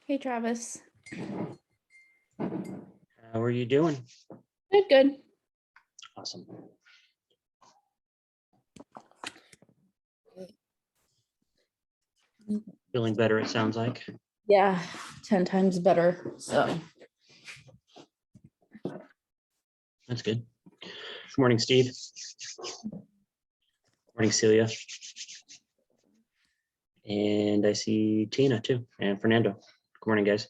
Hey, Travis. How are you doing? Good, good. Awesome. Feeling better, it sounds like. Yeah, 10 times better. So, That's good. Good morning, Steve. Morning, Celia. And I see Tina too, and Fernando. Good morning, guys.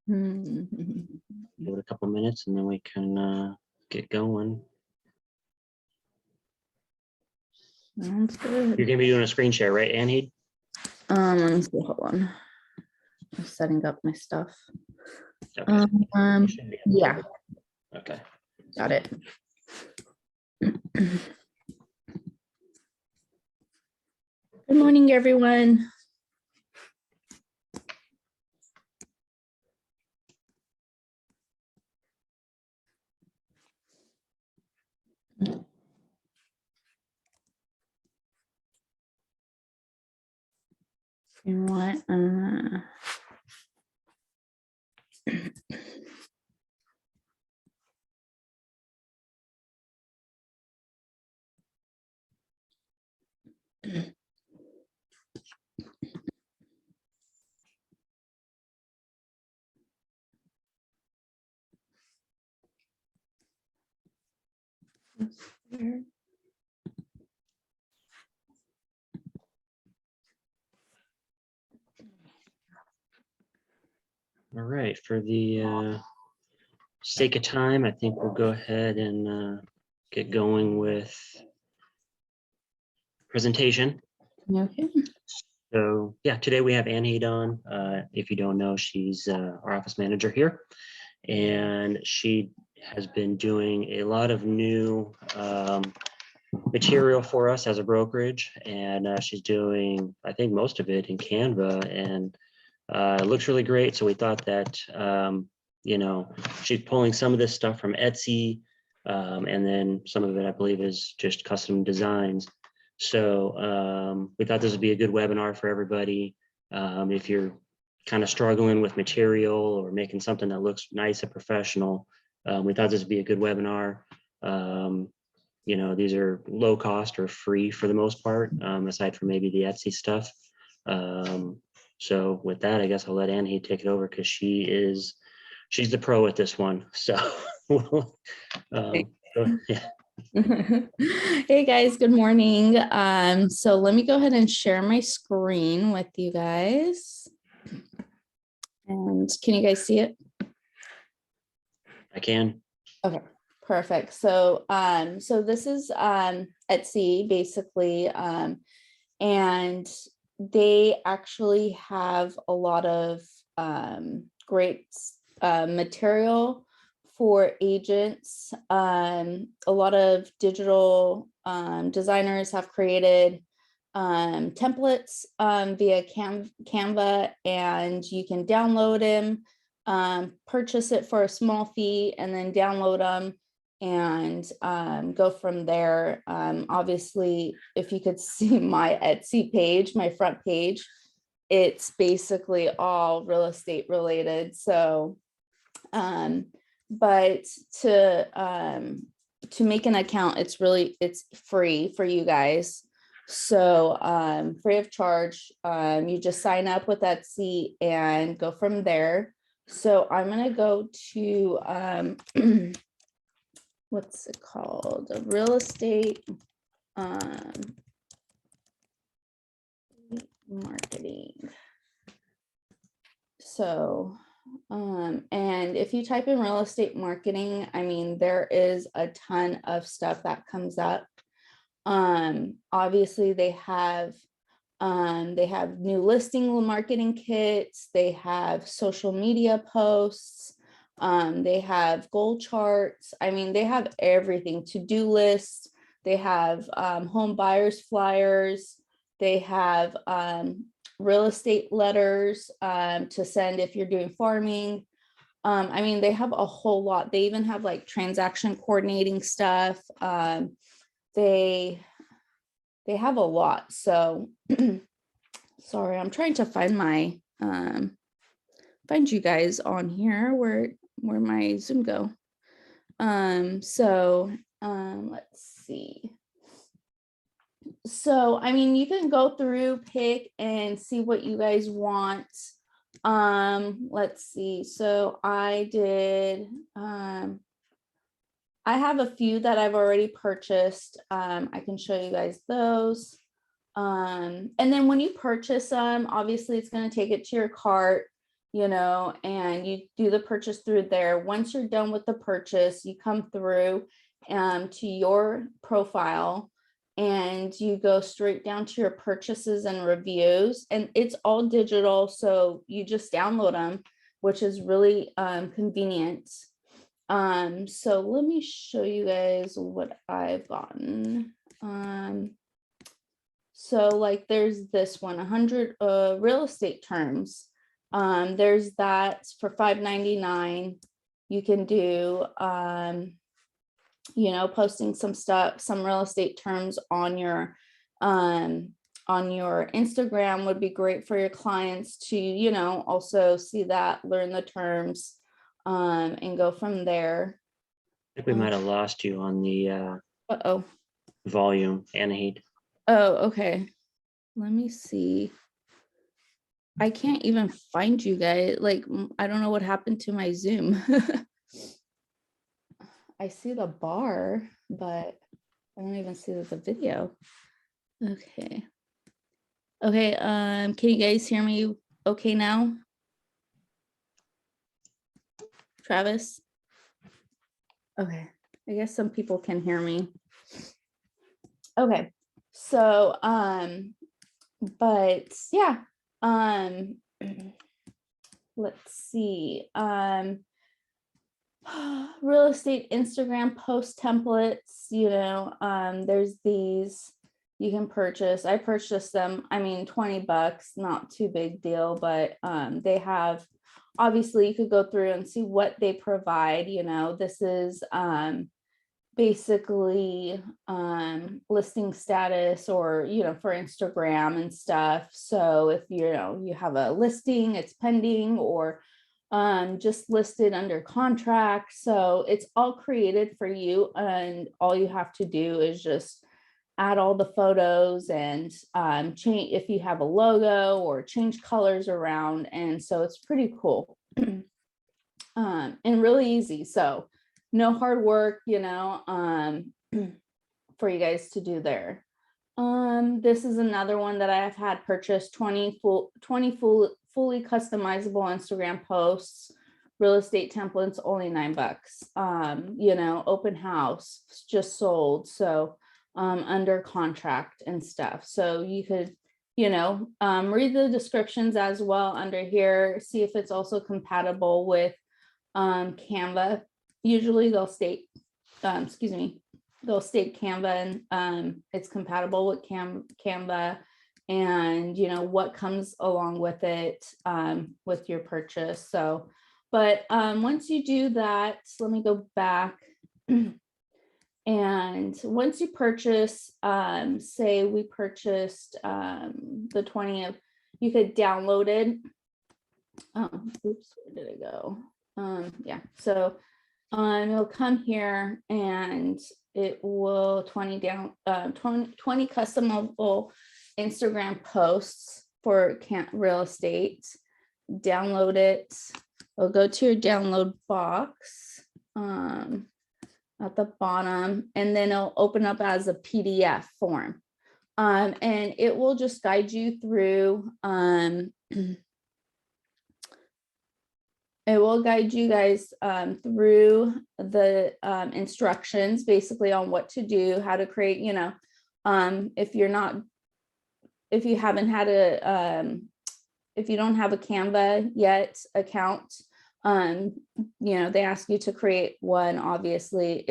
Give it a couple minutes and then we can get going. sounds good. You're gonna be doing a screen share, right, Anaheed? Let me see. Hold on. I'm setting up my stuff. Okay. You should be able to. Yeah, Okay. got it. Good morning, everyone. You want All right. For the sake of time, I think we'll go ahead and get going with presentation. okay. So yeah, today we have Anaheed on. If you don't know, she's our office manager here, and she has been doing a lot of new material for us as a brokerage, and she's doing, I think, most of it in Canva, and it looks really great. So we thought that she's pulling some of this stuff from Etsy, and then some of it, I believe, is just custom designs. So we thought this would be a good webinar for everybody. If you're kind of struggling with material or making something that looks nice and professional, we thought this would be a good webinar. These are low cost or free for the most part, aside from maybe the Etsy stuff. So with that, I guess I'll let Anaheed take it over because she's the pro at this one. So yeah. Hey guys, good morning. So let me go ahead and share my screen with you guys. And can you guys see it? I can. Okay, perfect. So so this is Etsy basically, and they actually have a lot of great material for agents. A lot of digital designers have created templates via Canva, and you can download them, purchase it for a small fee, and then download them and go from there. Obviously, if you could see my Etsy page, my front page, it's basically all real estate related. So, but to make an account, it's free for you guys. So free of charge. You just sign up with Etsy and go from there. So I'm gonna go to what's it called? A real estate marketing. So and if you type in real estate marketing, I mean, there is a ton of stuff that comes up. Obviously they have new listing marketing kits, they have social media posts, they have goal charts. I mean, they have everything, to-do lists, they have home buyers flyers, they have real estate letters to send if you're doing farming. I mean, they have a whole lot. They even have like transaction coordinating stuff. They they have a lot. So sorry, I'm trying to find my find you guys on here. Where my Zoom go? Let's see. So I mean, you can go through, pick, and see what you guys want. Let's see. So I did I have a few that I've already purchased. I can show you guys those. And then when you purchase them, obviously it's going to take it to your cart, you know, and you do the purchase through there. Once you're done with the purchase, you come through to your profile and you go straight down to your purchases and reviews, and it's all digital. So you just download them, which is really convenient. So let me show you guys what I've gotten. So like there's this one, 100 real estate terms. There's that for $5.99. You can do you know, posting some stuff, some real estate terms on your Instagram would be great for your clients to, you know, also see that, learn the terms, and go from there. I think we might have lost you on the Uh-oh. volume, Anaheed. Oh, okay. Let me see. I can't even find you guys. Like, I don't know what happened to my Zoom. I see the bar, but I don't even see the video. Okay. Okay, can you guys hear me okay now? Travis? Okay, I guess some people can hear me. Okay, so, but yeah, let's see, real estate Instagram post templates, you know, there's these you can purchase. I purchased them, I mean, $20, not too big deal, but they have, obviously you could go through and see what they provide, you know. This is basically listing status, or, you know, for Instagram and stuff. So if you know you have a listing, it's pending, or just listed under contract. So it's all created for you, and all you have to do is just add all the photos and change if you have a logo, or change colors around. And so it's pretty cool and really easy. So no hard work, you know, for you guys to do there. This is another one that I have had purchased, 20 fully customizable Instagram posts, real estate templates, only $9. You know, open house, just sold. So under contract and stuff. So you could, you know, read the descriptions as well under here, see if it's also compatible with Canva. Usually they'll state, excuse me, they'll state Canva, and it's compatible with Canva, and you know what comes along with it with your purchase. So, but once you do that, let me go back. And once you purchase, say we purchased the 20th, you could download it. Oh, oops, where did it go? Yeah, so it'll come here and it will 20 customable Instagram posts for real estate. Download it. It'll go to your download box at the bottom, and then it'll open up as a PDF form. And it will just guide you through it will guide you guys through the instructions, basically on what to do, how to create, you know, if you haven't had if you don't have a Canva yet account, you know, they ask you to create one. Obviously,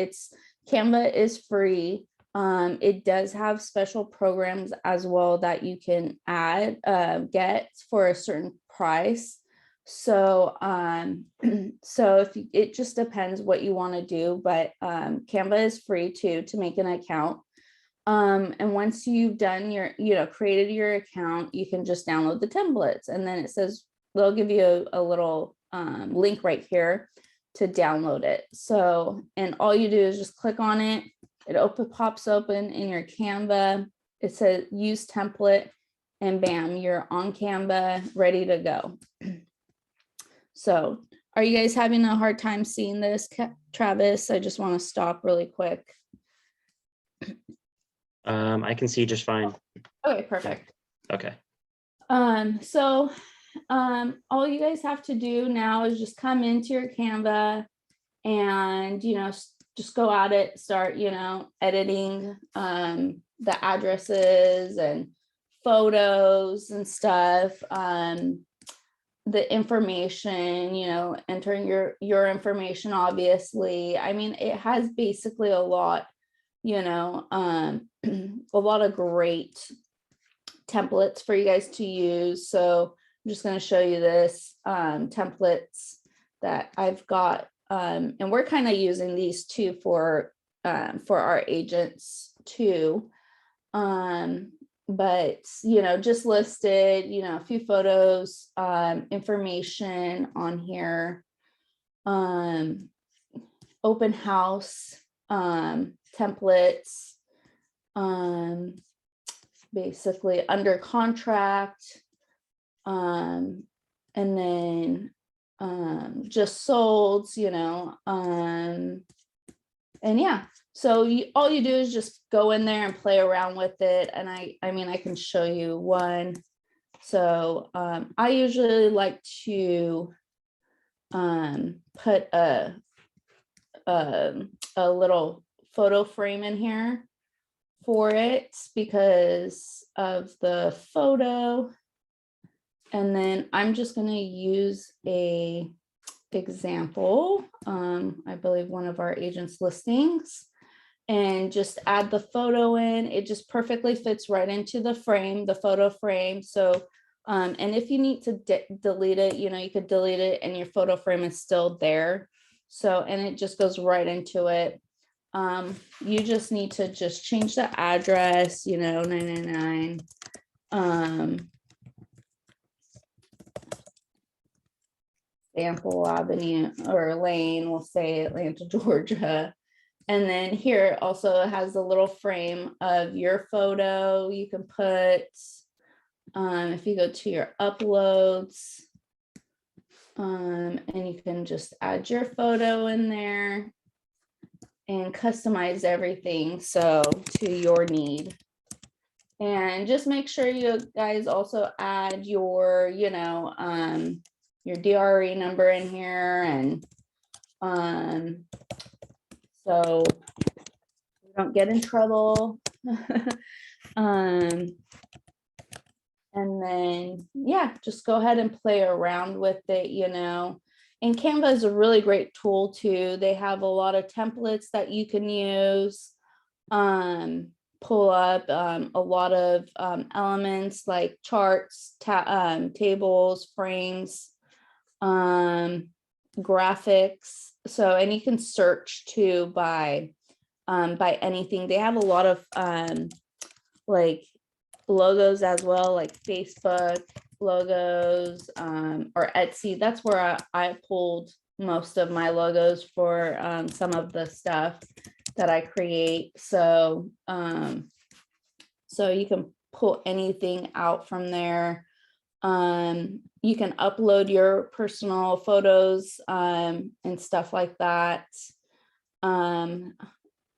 Canva is free. It does have special programs as well that you can get for a certain price. So so it just depends what you want to do, but Canva is free too to make an account. And once you've done your, created your account, you can just download the templates. And then it says, they'll give you a little link right here to download it. So, and all you do is just click on it. It pops open in your Canva. It says use template, and bam, you're on Canva, ready to go. So are you guys having a hard time seeing this, Travis? I just want to stop really quick. I can see just fine. Okay, perfect. Okay. So all you guys have to do now is just come into your Canva and, just go at it, start, editing the addresses and photos and stuff. The information, entering your information, obviously. I mean, it has basically a lot, a lot of great templates for you guys to use. So I'm just going to show you this templates that I've got. And we're kind of using these too for our agents too. But, just listed, a few photos, information on here, open house, templates, basically under contract, and then just sold, and yeah. So all you do is just go in there and play around with it. And I mean, I can show you one. So I usually like to put a little photo frame in here for it because of the photo. And then I'm just going to use a example. I believe one of our agents' listings, and just add the photo in. It just perfectly fits right into the frame, the photo frame. So, and if you need to delete it, you could delete it and your photo frame is still there. So, and it just goes right into it. You just need to just change the address, 999. Sample Avenue or Lane, we'll say Atlanta, Georgia. And then here also has a little frame of your photo. You can put, if you go to your uploads, and you can just add your photo in there and customize everything so to your need. And just make sure you guys also add your, your DRE number in here, and so you don't get in trouble. And then, yeah, just go ahead and play around with it, And Canva is a really great tool too. They have a lot of templates that you can use, pull up a lot of elements like charts, tables, frames, graphics. So, and you can search too by anything. They have a lot of like logos as well, like Facebook logos, or Etsy. That's where I pulled most of my logos for some of the stuff that I create. So so you can pull anything out from there. You can upload your personal photos and stuff like that.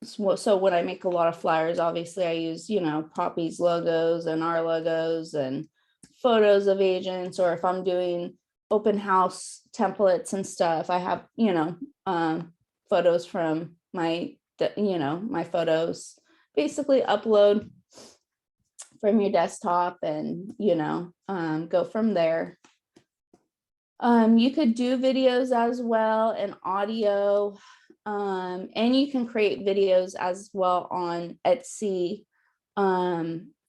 So when I make a lot of flyers, obviously I use, Poppy's logos and our logos and photos of agents, or if I'm doing open house templates and stuff, I have, photos from my photos. Basically upload from your desktop and, go from there. You could do videos as well and audio, and you can create videos as well on Etsy.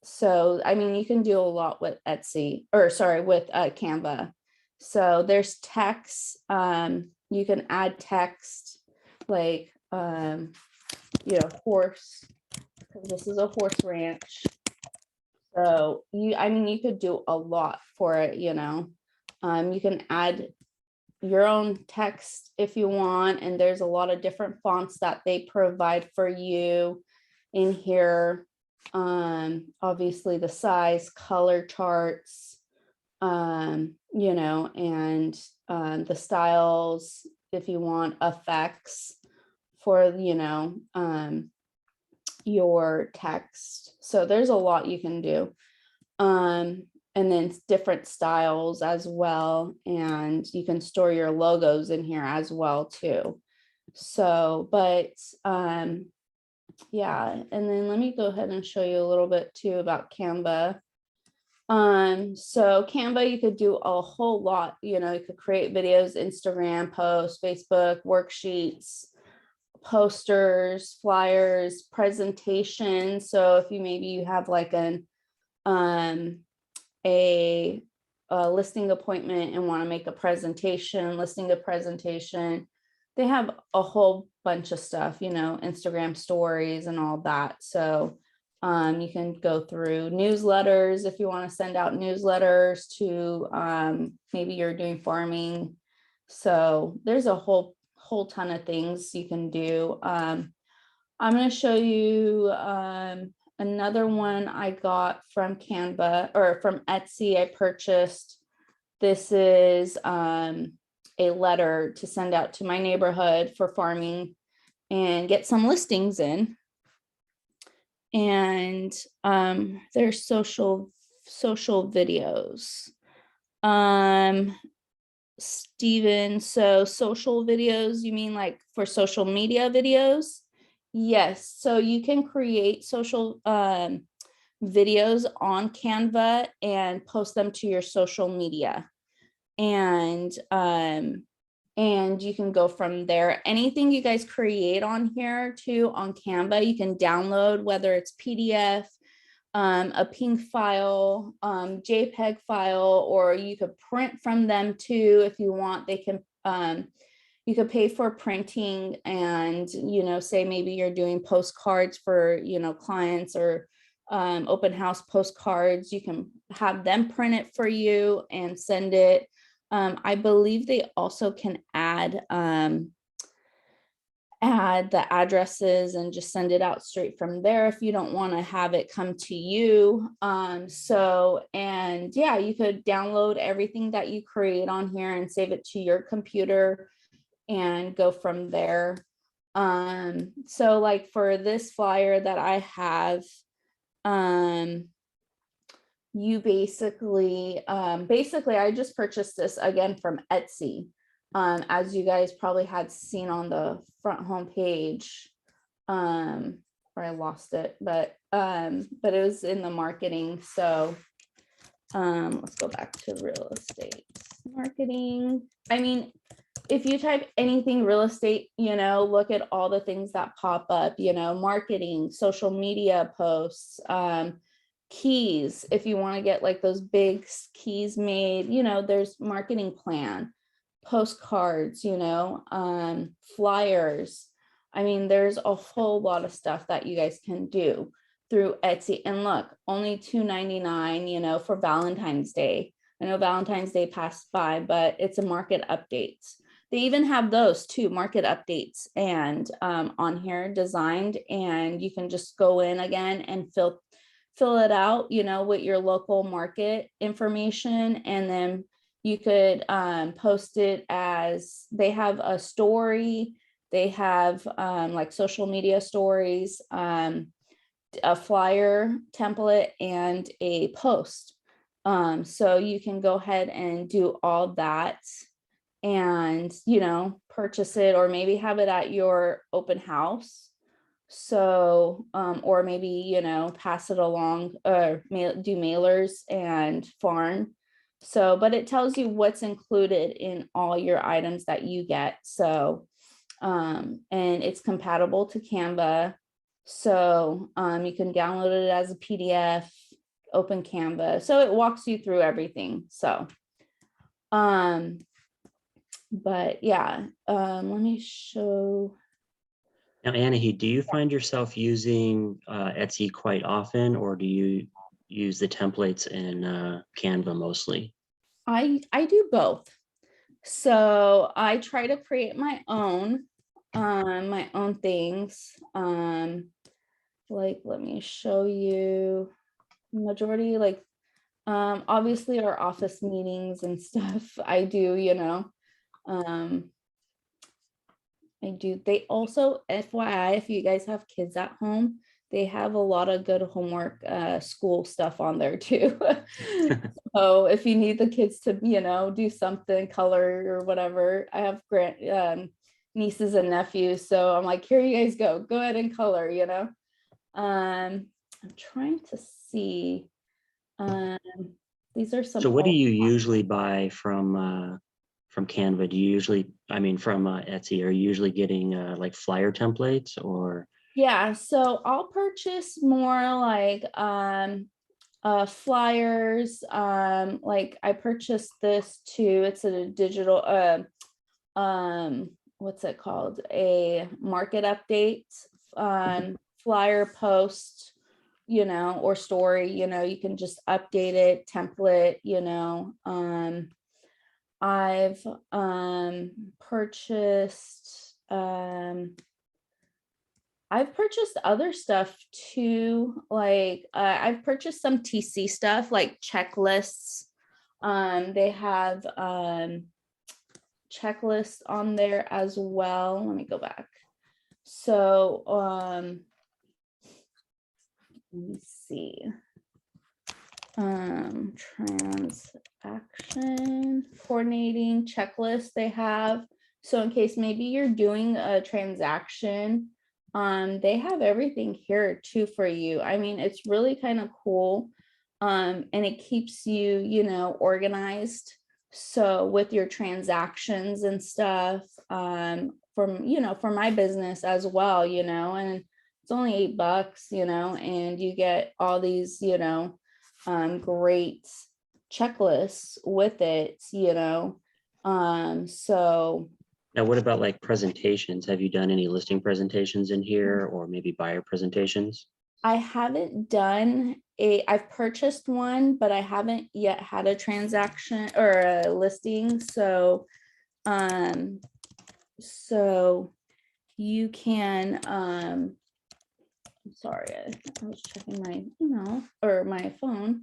So, I mean, you can do a lot with Etsy, or sorry, with Canva. So there's text, you can add text like, horse because this is a horse ranch. So I mean, you could do a lot for it, you know. You can add your own text if you want, and there's a lot of different fonts that they provide for you in here. Obviously the size, color charts, you know, and the styles if you want effects for, you know, your text. So there's a lot you can do. And then different styles as well. And you can store your logos in here as well too. So, but yeah, and then let me go ahead and show you a little bit too about Canva. So Canva, you could do a whole lot, you know, you could create videos, Instagram posts, Facebook, worksheets, posters, flyers, presentations. So if you have like a listing appointment and want to make a presentation, they have a whole bunch of stuff, you know, Instagram stories and all that. So you can go through newsletters if you want to send out newsletters to maybe you're doing farming. So there's a whole ton of things you can do. I'm going to show you another one I got from Canva or from Etsy. I purchased. This is a letter to send out to my neighborhood for farming and get some listings in. And there's social videos. Steven, so social videos, you mean like for social media videos? Yes, so you can create social videos on Canva and post them to your social media. And you can go from there. Anything you guys create on here too on Canva, you can download, whether it's PDF, a PNG file, JPEG file, or you could print from them too if you want. They can you could pay for printing, and you know, say maybe you're doing postcards for, you know, clients or open house postcards. You can have them print it for you and send it. I believe they also can add the addresses and just send it out straight from there if you don't want to have it come to you. And yeah, you could download everything that you create on here and save it to your computer and go from there. So like for this flyer that I have, you basically I just purchased this again from Etsy. As you guys probably had seen on the front home page, or I lost it, but it was in the marketing. So let's go back to real estate marketing. I mean, if you type anything real estate, you know, look at all the things that pop up, you know, marketing, social media posts, keys. If you want to get like those big keys made, you know, there's marketing plan, postcards, you know, flyers. I mean, there's a whole lot of stuff that you guys can do through Etsy. And look, only $2.99, you know, for Valentine's Day. I know Valentine's Day passed by, but it's a market updates. They even have those too, market updates, and on here designed, and you can just go in again and fill it out, you know, with your local market information. And then you could post it as, they have a story, they have like social media stories, a flyer template, and a post. So you can go ahead and do all that and, you know, purchase it, or maybe have it at your open house. So, or maybe, you know, pass it along, or do mailers and farm. So, but it tells you what's included in all your items that you get. So, and it's compatible to Canva. So, you can download it as a PDF, open Canva. So it walks you through everything. So, but yeah, let me show. Now, Anaheed, do you find yourself using Etsy quite often, or do you use the templates in Canva mostly? I do both. So I try to create my own things. Like, let me show you majority, like, obviously our office meetings and stuff, I do, I do. They also, FYI, if you guys have kids at home, they have a lot of good homework, school stuff on there too. So if you need the kids to, do something, color or whatever, I have nieces and nephews. So I'm like, here you guys go ahead and color, I'm trying to see. Um, these are So some what do old. you usually buy from Canva? Do you usually, I mean, from Etsy, are you usually getting like flyer templates or? Yeah, so I'll purchase more like flyers. Like I purchased this too. It's a digital what's it called? A market update flyer post, or story, you can just update it, template, I've purchased other stuff too, like I've purchased some TC stuff like checklists. They have checklists on there as well. Let me go back. So let me see. Transaction coordinating checklist they have. So in case maybe you're doing a transaction, they have everything here too for you. I mean, it's really kind of cool. And it keeps you, organized. So with your transactions and stuff, for my business as well, and it's only $8, and you get all these, great checklists with it, so Now, what about like presentations? Have you done any listing presentations in here or maybe buyer presentations? I haven't done I've purchased one, but I haven't yet had a transaction or a listing. Um, so you can, I'm sorry, I was checking my email or my phone.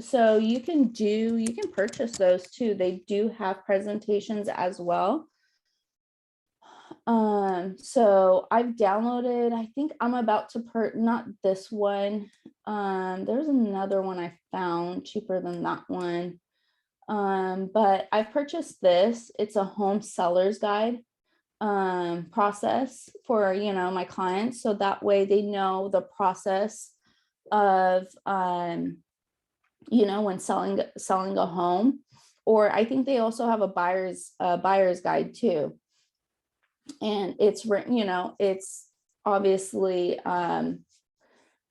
So you can purchase those too. They do have presentations as well. So I've downloaded, I think I'm about to not this one. There's another one I found cheaper than that one. But I've purchased this. It's a home seller's guide process for, my clients. So that way they know the process of, when selling a home. Or I think they also have a buyer's guide too. And it's written, it's obviously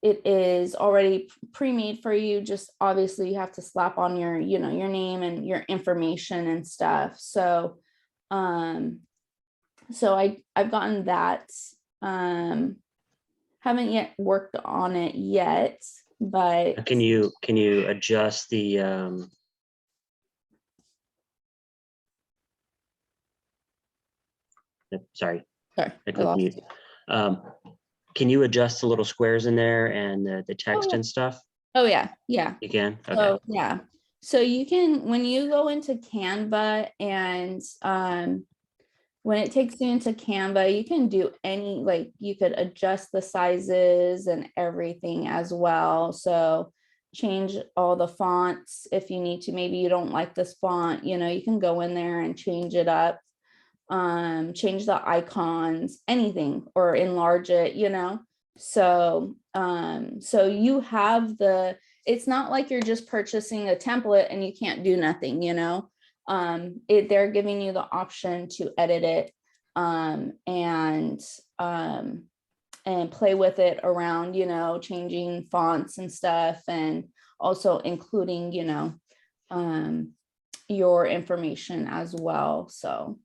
it is already pre-made for you. Just obviously you have to slap on your, your name and your information and stuff. So I've gotten that. Haven't yet worked on it yet, but Can you adjust the sorry, sorry, I I clicked lost mute. you. Can you adjust the little squares in there and the text Oh, and stuff? oh yeah, yeah. You can? Okay. So yeah. So you can, when you go into Canva and when it takes you into Canva, you can do any, like you could adjust the sizes and everything as well. So change all the fonts if you need to. Maybe you don't like this font, you can go in there and change it up, change the icons, anything, or enlarge it, So so you have it's not like you're just purchasing a template and you can't do nothing, they're giving you the option to edit it and play with it around, changing fonts and stuff, and also including, your information as well. So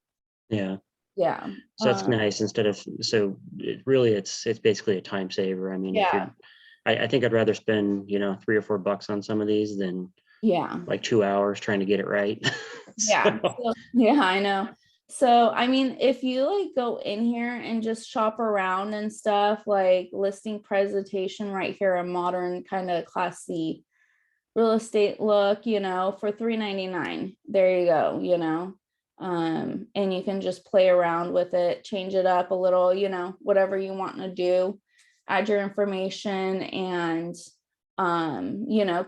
Yeah. Yeah. So that's nice instead of, so it's basically a time saver. I mean, if Yeah. you're, I think I'd rather spend, $3 or $4 on some of these than Yeah. like 2 hours trying to get it right. Yeah. So, So, yeah, I know. So, I mean, if you like go in here and just shop around and stuff, like listing presentation right here, a modern kind of classy real estate look, for $3.99. There you go, and you can just play around with it, change it up a little, whatever you want to do, add your information um, you know,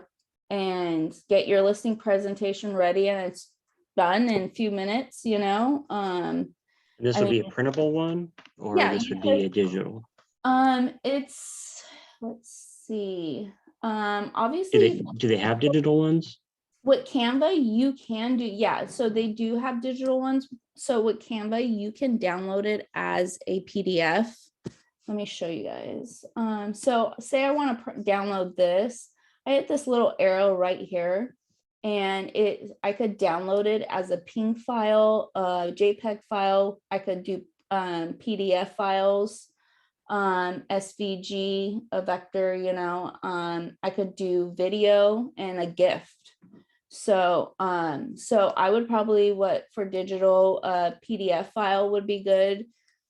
and get your listing presentation ready, and it's done in a few minutes, this I would mean, be a printable one, or yeah, this would be a digital. it's, let's see, Do obviously they do they have digital ones? with Canva, you can do, yeah, so they do have digital ones. So with Canva, you can download it as a PDF. Let me show you guys. So say I want to download this. I hit this little arrow right here, and I could download it as a PNG file, a JPEG file. I could do PDF files, SVG, a vector, I could do video and a GIF. So I would probably, for digital, PDF file would be good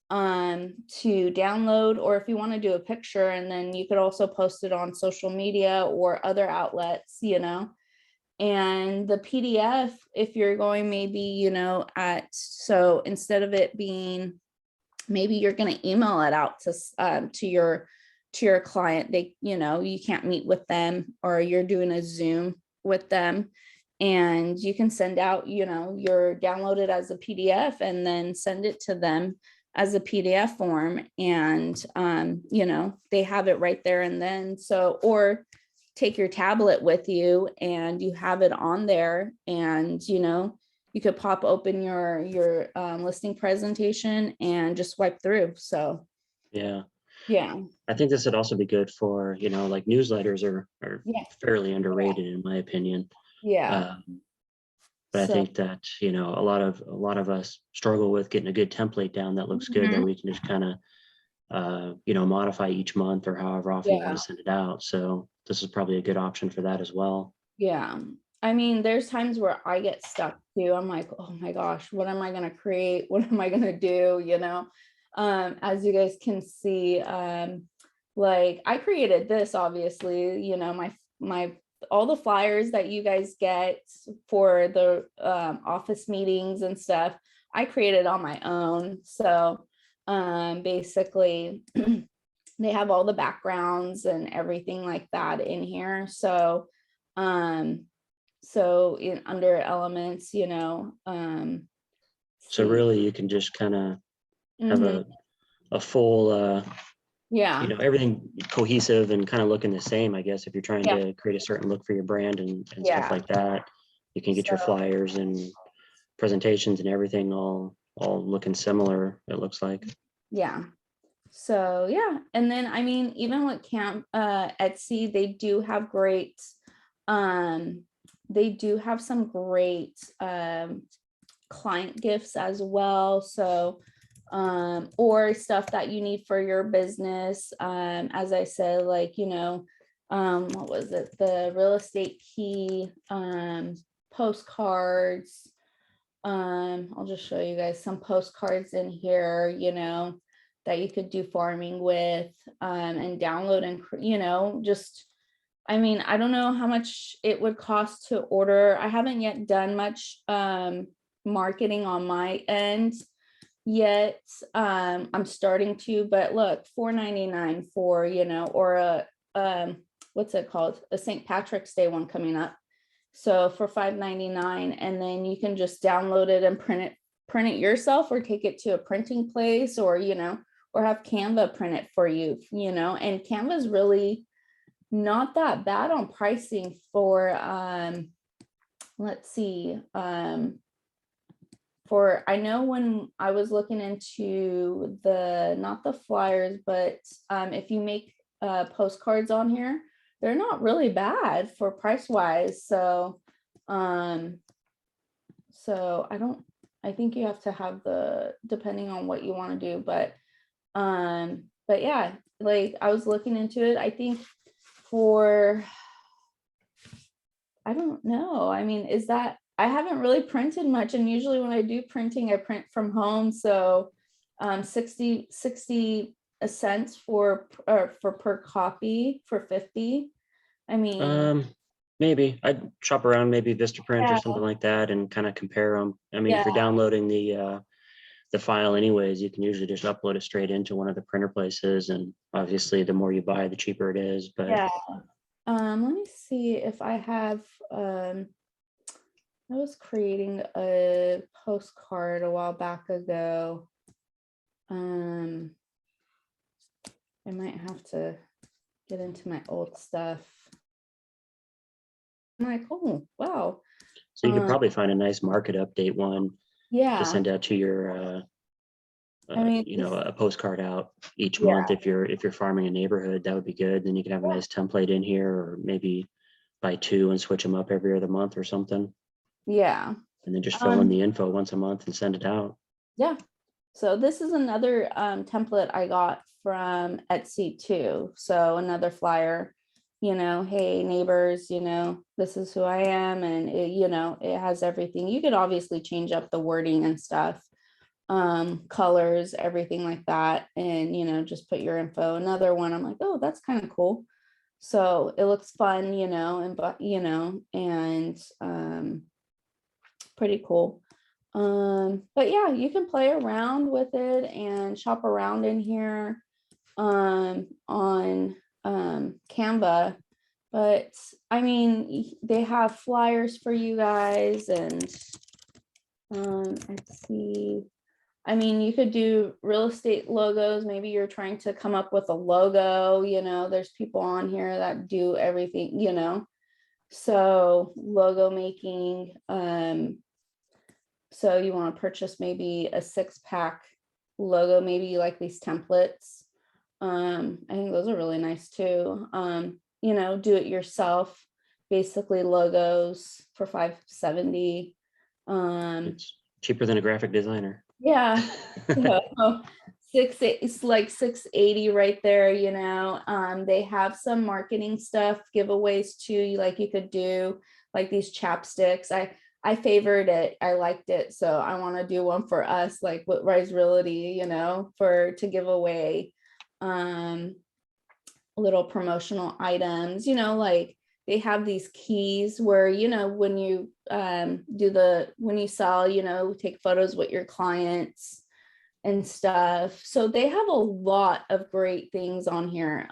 to download, or if you want to do a picture, and then you could also post it on social media or other outlets, and the PDF, if you're going maybe, so instead of it being, maybe you're going to email it out to your client, you can't meet with them, or you're doing a Zoom with them, and you can send out, your download it as a PDF and then send it to them as a PDF form, and they have it right there and then. So, or take your tablet with you and you have it on there, and you could pop open your listing presentation and just swipe through. So Yeah. yeah. I think this would also be good for, like newsletters are Yeah. fairly underrated in my opinion. Yeah. But I So think that, a lot of us struggle with getting a good template down that looks good, that mhm. we can just kind of, modify each month or however often you want Yeah. to send it out. So this is probably a good option for that as well. Yeah. I mean, there's times where I get stuck too. I'm like, oh my gosh, what am I going to create? What am I going to do? As you guys can see, like I created this, obviously, my all the flyers that you guys get for the office meetings and stuff, I created on my own. So basically they have all the backgrounds and everything like that in here. So under elements, So see. really you can just kind of have Mhm. a full, Yeah. everything cohesive and kind of looking the same, I guess, if you're trying Yeah. to create a certain look for your brand and stuff Yeah. like that, you can get your So flyers and presentations and everything all looking similar, it looks like. yeah. So yeah. And then I mean, even with Etsy, um, they do have some great client gifts as well. So or stuff that you need for your business. As I said, like, what was it? The real estate key postcards. I'll just show you guys some postcards in here, that you could do farming with, and download, and, just, I mean, I don't know how much it would cost to order. I haven't yet done much marketing on my end yet. I'm starting to, but look, $4.99 for, or what's it called? A St. Patrick's Day one coming up. So for $5.99, and then you can just download it and print it yourself, or take it to a printing place, or or have Canva print it for you, and Canva is really not that bad on pricing for let's see, for, I know when I was looking into not the flyers, but if you make postcards on here, they're not really bad for price wise. So I I think you have to have depending on what you want to do, but yeah, like I was looking into it. I think I don't know. I mean, I haven't really printed much, and usually when I do printing, I print from home. So 60 cents for per copy for 50. I mean, Maybe I'd shop around, maybe Vistaprint or yeah, something like that, and kind of compare them. I mean, if yeah, you're downloading the file anyways, you can usually just upload it straight into one of the printer places, and obviously the more you buy, the cheaper it is. But yeah. Let me see if I have I was creating a postcard a while back ago. I might have to get into my old stuff. I'm like, oh, wow. so you could probably find a nice market update one to Yeah. send out to your I mean, a postcard out each yeah, month. If you're farming a neighborhood, that would be good. Then you can have a nice template in here, or maybe buy two and switch them up every other month or something, yeah. and then just fill in the info once a month and send it out. Yeah. So this is another template I got from Etsy too. So another flyer, hey neighbors, this is who I am. And it has everything. You could obviously change up the wording and stuff, colors, everything like that. And, just put your info. Another one, I'm like, oh, that's kind of cool. So it looks fun, and pretty cool. But yeah, you can play around with it and shop around in here on Canva. But I mean, they have flyers for you guys, and let's see. I mean, you could do real estate logos. Maybe you're trying to come up with a logo, there's people on here that do everything, so logo making. So you want to purchase maybe a 6-pack logo, maybe you like these templates. I think those are really nice too. Do it yourself, basically logos for $570. It's cheaper than a graphic designer. Yeah. So it's like $680 right there. They have some marketing stuff, giveaways too. You could do like these chapsticks. I favored it. I liked it. So I want to do one for us, like with Rise Realty, to give away little promotional items, like they have these keys where, when you when you sell, take photos with your clients and stuff. So they have a lot of great things on here.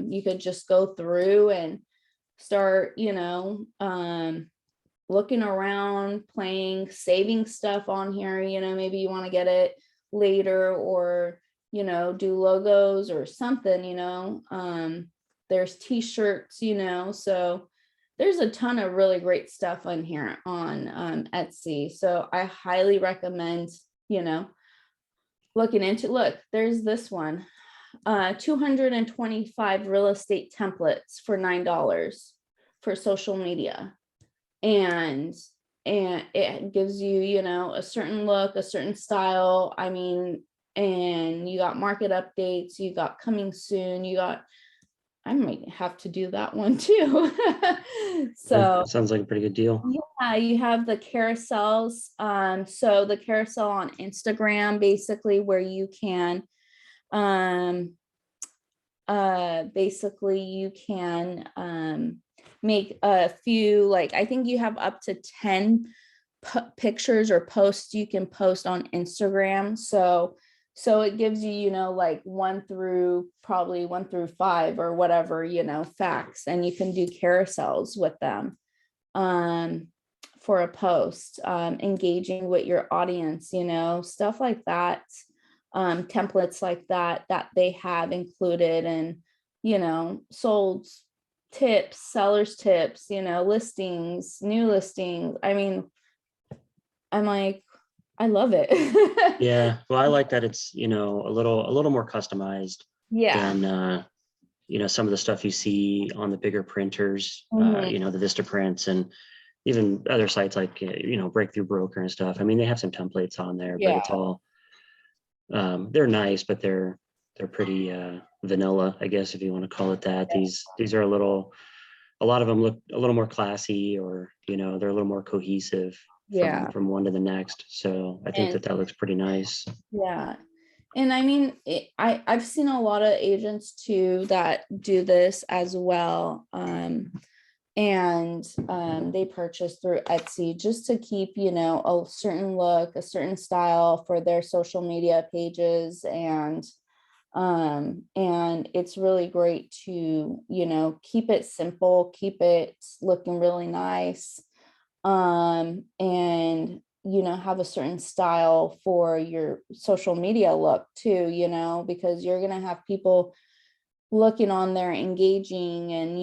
You could just go through and start, looking around, playing, saving stuff on here. Maybe you want to get it later, or do logos or something. There's t-shirts, so there's a ton of really great stuff on here on Etsy. So I highly recommend looking into. Look, there's this one, 225 real estate templates for $9 for social media. And it gives you, a certain look, a certain style. I mean, and you got market updates, you got coming soon, I might have to do that one too. So That sounds like a pretty good deal. yeah, you have the carousels. So the carousel on Instagram, basically where you can basically you can make a few, like I think you have up to 10 pictures or posts you can post on Instagram. So it gives you, like 1 through 5 or whatever, facts, and you can do carousels with them for a post, engaging with your audience, stuff like that. Templates like that they have included, and sold tips, sellers tips, listings, new listings. I mean, I'm like, I love it. Yeah, well, I like that it's a little more customized Yeah. than some of the stuff you see on the bigger printers, Mhm. the Vista prints, and even other sites like, Breakthrough Broker and stuff. I mean, they have some templates on there, but it's Yeah. all, they're nice, but they're pretty vanilla, I guess, if you want to call it that. These are a lot of them look a little more classy, or, they're a little more cohesive Yeah. from one to the next. So I think And that looks pretty nice. yeah. And I mean, I've seen a lot of agents too that do this as well. And they purchase through Etsy just to keep, a certain look, a certain style for their social media pages. And it's really great to, keep it simple, keep it looking really nice. And have a certain style for your social media look too, because you're going to have people looking on there, engaging, and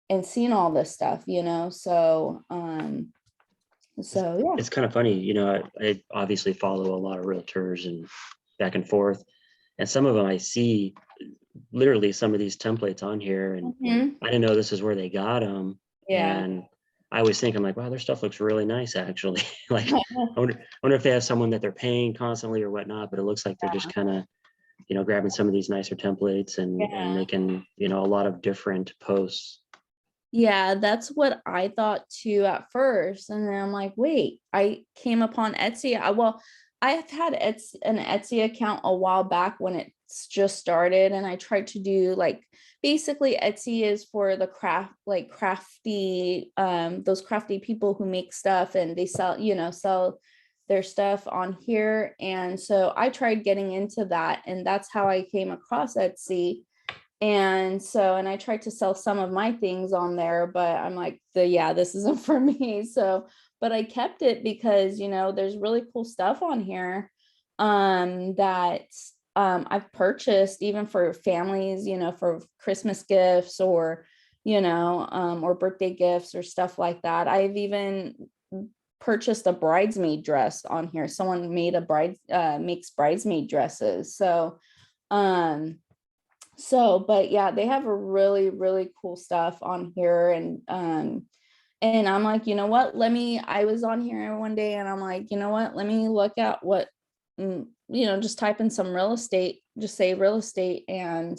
and seeing all this stuff, so yeah. It's kind of funny, I obviously follow a lot of realtors and back and forth, and some of them I see literally some of these templates on here, and Mhm. I didn't know this is where they got them. Yeah. And I always think, I'm like, wow, their stuff looks really nice, actually. Like, I wonder if they have someone that they're paying constantly or whatnot, but it looks like they're just kind of, grabbing some of these nicer templates and Yeah. making, a lot of different posts. Yeah, that's what I thought too at first. And then I'm like, wait, I came upon Etsy. Well, I have had an Etsy account a while back when it's just started. And I tried to do like, basically Etsy is for the crafty, those crafty people who make stuff and they sell their stuff on here. And so I tried getting into that, and that's how I came across Etsy. And I tried to sell some of my things on there, but I'm like, this isn't for me. So, but I kept it because, there's really cool stuff on here that I've purchased even for families, for Christmas gifts or, or birthday gifts or stuff like that. I've even purchased a bridesmaid dress on here. Someone made makes bridesmaid dresses. But yeah, they have a really, really cool stuff on here. And I'm like, I was on here one day and I'm like, let me look at what, just type in some real estate, just say real estate and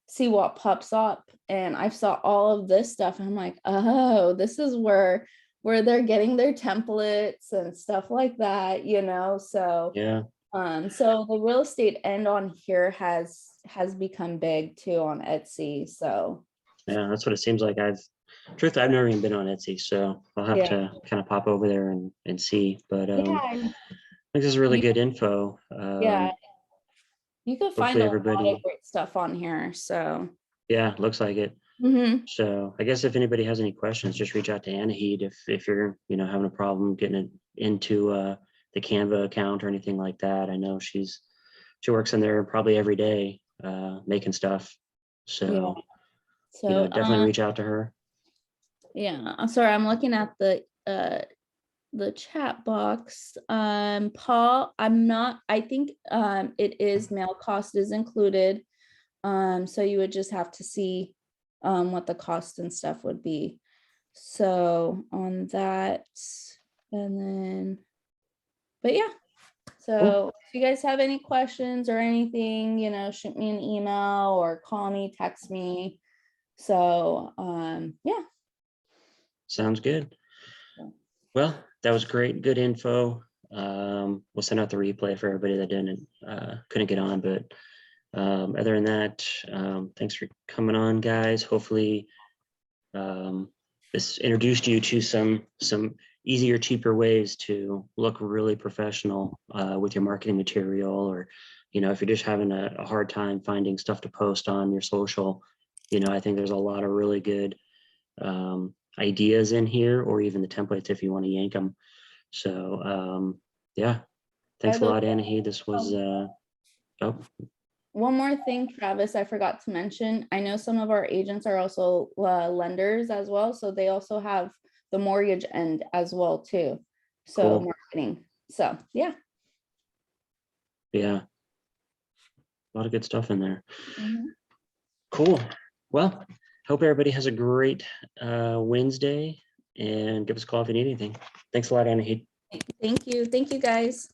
see what pops up. And I saw all of this stuff and I'm like, oh, this is where they're getting their templates and stuff like that, so. Yeah. So the real estate end on here has become big too on Etsy. So Yeah, that's what it seems like. I've never even been on Etsy, so I'll have yeah, to kind of pop over there and see. But I yeah, think this is really you, good info. yeah, you can find Hopefully a lot of everybody, great stuff on here. So yeah, looks like it. mhm. So I guess if anybody has any questions, just reach out to Anaheed if you're, having a problem getting it into the Canva account or anything like that. I know she works in there probably every day making stuff. Yeah. So, So definitely reach out to her. yeah, I'm sorry, I'm looking at the chat box. Paul, I think it is mail cost is included. So you would just have to see what the cost and stuff would be. So on that, and then, but yeah. Cool. So if you guys have any questions or anything, shoot me an email or call me, text me. So yeah. Sounds good. Well, that was great. Good info. We'll send out the replay for everybody that couldn't get on, but other than that, thanks for coming on, guys. Hopefully this introduced you to some easier, cheaper ways to look really professional with your marketing material, or if you're just having a hard time finding stuff to post on your social, I think there's a lot of really good ideas in here, or even the templates if you want to yank them. So yeah, thanks By a the lot, Anaheed. This was one more thing, Travis, I forgot to mention. I know some of our agents are also lenders as well. So they also have the mortgage end as well too. So cool. marketing. So yeah. Yeah, a lot of good stuff in there. Mhm. Cool. Well, hope everybody has a great Wednesday, and give us a call if you need anything. Thanks a lot, Anaheed. Thank you. Thank you, guys.